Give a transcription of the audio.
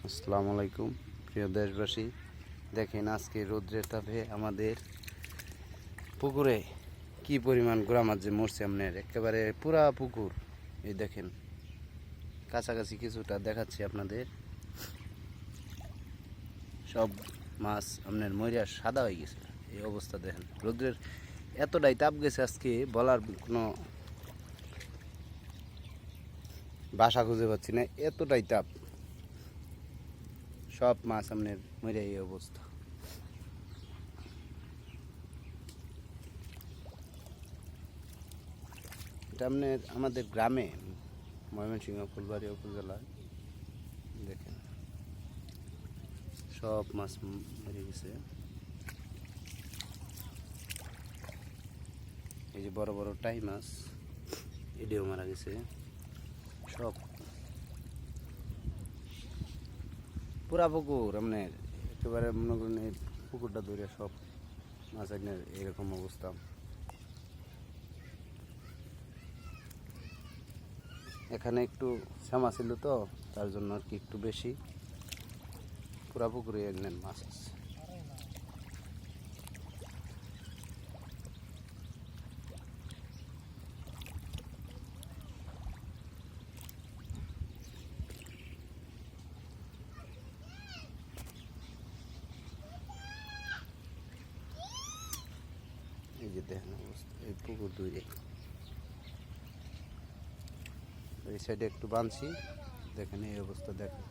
আসসালামু আলাইকুম প্রিয় দেশবাসী, দেখেন আজকে রৌদ্রের তাপে আমাদের পুকুরে কি পরিমাণ গোড়া মাছ যে মরছে। আপনার একেবারে পুরা পুকুর, এই দেখেন কাছাকাছি কিছুটা দেখাচ্ছি আপনাদের। সব মাছ আপনার মরিয়া সাদা হয়ে গেছে। এই অবস্থা দেখেন, রৌদ্রের এতটাই তাপ গেছে আজকে, বলার কোনো ভাষা খুঁজে পাচ্ছি না, এতটাই তাপ। সব মাছ আপনার মরে এই অবস্থা। এটা আপনার আমাদের গ্রামে, ময়মনসিংহ ফুলবাড়ি উপজেলায় দেখেন সব মাছ মরে গেছে। এই যে বড় বড় টাই মাছ, এডিও মারা গেছে সব। পুরা পুকুর আপনার একেবারে মনে করেন এই পুকুরটা ধরে সব মাছ আপনার এরকম অবস্থা। এখানে একটু শ্যামা ছিল তো, তার জন্য আর কি একটু বেশি। পুরা পুকুরে একদিন মাছ আছে। এই যে দেখেন অবস্থা, এই পুকুর দূরে এই সাইডে একটু বাঁধছি, দেখেন এই অবস্থা দেখেন।